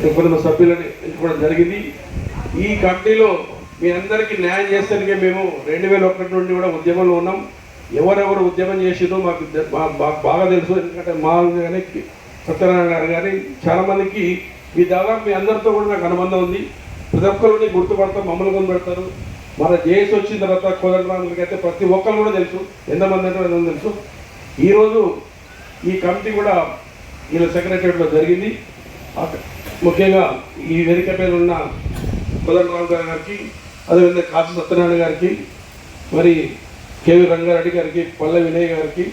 కొంతమంది సభ్యులని ఎంచుకోవడం జరిగింది. ఈ కమిటీలో మీ అందరికీ న్యాయం చేసేందుకే మేము 2001 నుండి కూడా ఉద్యమంలో ఉన్నాం. ఎవరెవరు ఉద్యమం చేసిరో మాకు బాగా తెలుసు. ఎందుకంటే మా కానీ సత్యనారాయణ గారు కానీ చాలామందికి మీ దాదాపు మీ అందరితో కూడా నాకు అనుబంధం ఉంది. ప్రతి ఒక్కరిని గుర్తుపడతాం, మమ్మల్ని కొనిపెడతారు. మన జేఎస్ వచ్చిన తర్వాత కోదండరాములకి అయితే ప్రతి ఒక్కరు కూడా తెలుసు, ఎంతమంది అంటే ఎంతమంది తెలుసు. ఈరోజు ఈ కమిటీ కూడా వీళ్ళ సెక్రటరీలో జరిగింది. ముఖ్యంగా ఈ వేదిక మీద ఉన్న కోదండరాము గారికి, అదేవిధంగా కాశీ సత్యనారాయణ గారికి, మరి కేవీ రంగారెడ్డి గారికి, పల్లె వినయ్ గారికి,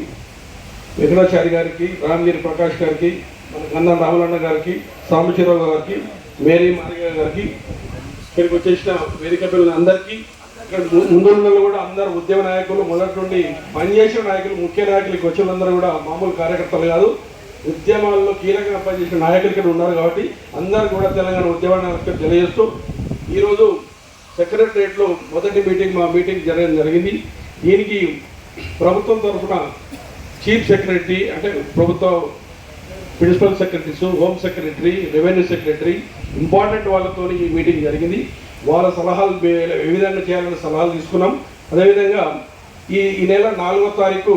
వెంకటాచారి గారికి, రామగిరి ప్రకాష్ గారికి, మన గంధం రామలన్న గారికి, సాంబశివరావు గారికి, మేరీ మారిగా గారికి, ఇక్కడికి వచ్చేసిన వేదిక పిల్లల అందరికీ, ఇక్కడ ముందున్న కూడా అందరు ఉద్యమ నాయకులు, మొదటి నుండి పనిచేసిన నాయకులు, ముఖ్య నాయకులకి వచ్చినందరూ కూడా మామూలు కార్యకర్తలు కాదు, ఉద్యమాల్లో కీలకంగా పనిచేసిన నాయకులు ఇక్కడ ఉన్నారు. కాబట్టి అందరూ కూడా తెలంగాణ ఉద్యమ నాయకులు తెలియజేస్తూ ఈరోజు సెక్రటరియట్లో మొదటి మీటింగ్ మా మీటింగ్ జరిగింది. దీనికి ప్రభుత్వం తరఫున చీఫ్ సెక్రటరీ అంటే ప్రభుత్వ principal secretaries, home secretary, revenue secretary, important వాళ్ళతో ఈ మీటింగ్ జరిగింది. వాళ్ళ సలహాలు ఏ విధంగా చేయాలని సలహాలు తీసుకున్నాం. అదేవిధంగా ఈ నెల 4వ తారీఖు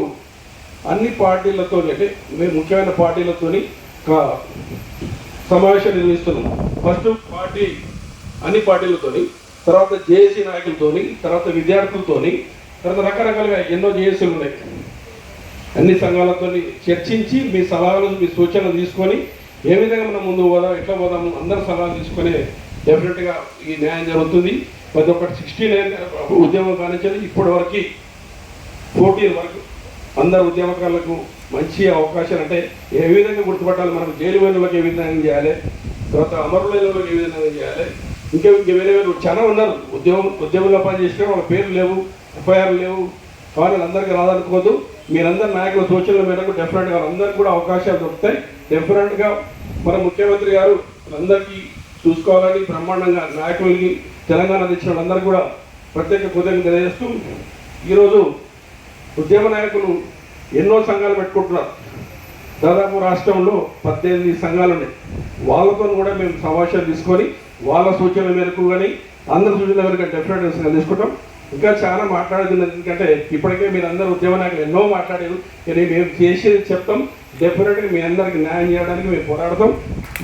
అన్ని పార్టీలతో అంటే మేము ముఖ్యమైన పార్టీలతోని సమావేశం నిర్వహిస్తున్నాం. ఫస్ట్ పార్టీ అన్ని పార్టీలతోని, తర్వాత జేఏసీ నాయకులతోని, తర్వాత విద్యార్థులతోని, తర్వాత రకరకాలుగా ఎన్నో జేఏసీలు ఉన్నాయి. అన్ని సంఘాలతో చర్చించి మీ సలహాలు, మీ సూచనలు తీసుకొని ఏ విధంగా మనం ముందు పోదాం, ఎట్లా పోదాము, అందరు సలహాలు తీసుకొని డెఫినెట్గా ఈ న్యాయం జరుగుతుంది. ప్రతి ఒక్కటి 69 ఉద్యమం కానించేది ఇప్పటి వరకు 14 వరకు అందరు ఉద్యమకారులకు మంచి అవకాశాలు అంటే ఏ విధంగా గుర్తుపట్టాలి, మనం జైలు వేలులకు ఏ విధంగా చేయాలి, తర్వాత అమరులకు ఏ విధంగా చేయాలి, ఇంకా వేరే వేరు చాలా ఉన్నారు. ఉద్యమంలో పనిచేసిన వాళ్ళ పేర్లు లేవు, ఎఫ్ఐఆర్ లేవు. కానీ అందరికీ రాదనుకోవద్దు. మీరందరూ నాయకుల సూచనల మేరకు డెఫినెట్గా అందరికీ కూడా అవకాశాలు దొరుకుతాయి. డెఫినెట్గా మన ముఖ్యమంత్రి గారు అందరికీ చూసుకోవాలని బ్రహ్మాండంగా నాయకులకి తెలంగాణ తెచ్చిన వాళ్ళందరికీ కూడా ప్రత్యేక కృతజ్ఞతలు తెలియజేస్తూ ఈరోజు ఉద్యమ నాయకులు ఎన్నో సంఘాలు పెట్టుకుంటున్నారు. దాదాపు రాష్ట్రంలో 18 సంఘాలు ఉన్నాయి. వాళ్ళతో కూడా మేము సమావేశాలు తీసుకొని వాళ్ళ సూచనల మేరకు కానీ అందరి సూచనల మేరకు డెఫినెట్గా తీసుకుంటాం. ఇంకా చాలా మాట్లాడుతుంది. ఎందుకంటే ఇప్పటికే మీరు అందరూ ఉద్యమ నాయకులు ఎన్నో మాట్లాడారు. కానీ మేము చేసేది చెప్తాం. డెఫినెట్గా మీ అందరికీ న్యాయం చేయడానికి మేము పోరాడతాం.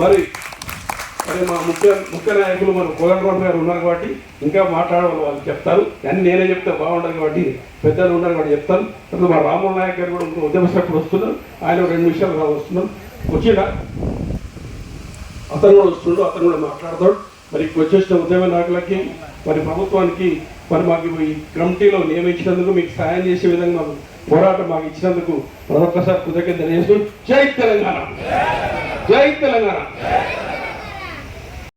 మరి మా ముఖ్య నాయకులు మన కోదండరాము గారు ఉన్నారు కాబట్టి ఇంకా మాట్లాడవాలి, వాళ్ళు చెప్తారు. అన్నీ నేనే చెప్తే బాగుండదు కాబట్టి పెద్దలు ఉన్నారు కాబట్టి చెప్తాను. తర్వాత మా రామోహన్ నాయక్ గారు కూడా ఉద్యమ సభ్యుడు వస్తున్నారు. ఆయన 2 నిమిషాలు వస్తున్నారు. వచ్చినా అతను కూడా వస్తుండో, అతను కూడా మాట్లాడతాడు. మరి వచ్చేసిన ఉద్యమ నాయకులకి, మరి ప్రభుత్వానికి, మరి మాకు ఈ కమిటీలో నియమించినందుకు, మీకు సాయం చేసే విధంగా మాకు పోరాటం మాకు ఇచ్చినందుకు మరొకసారి కృతజ్ఞతలు తెలియజేస్తూ జై తెలంగాణ, జై తెలంగాణ.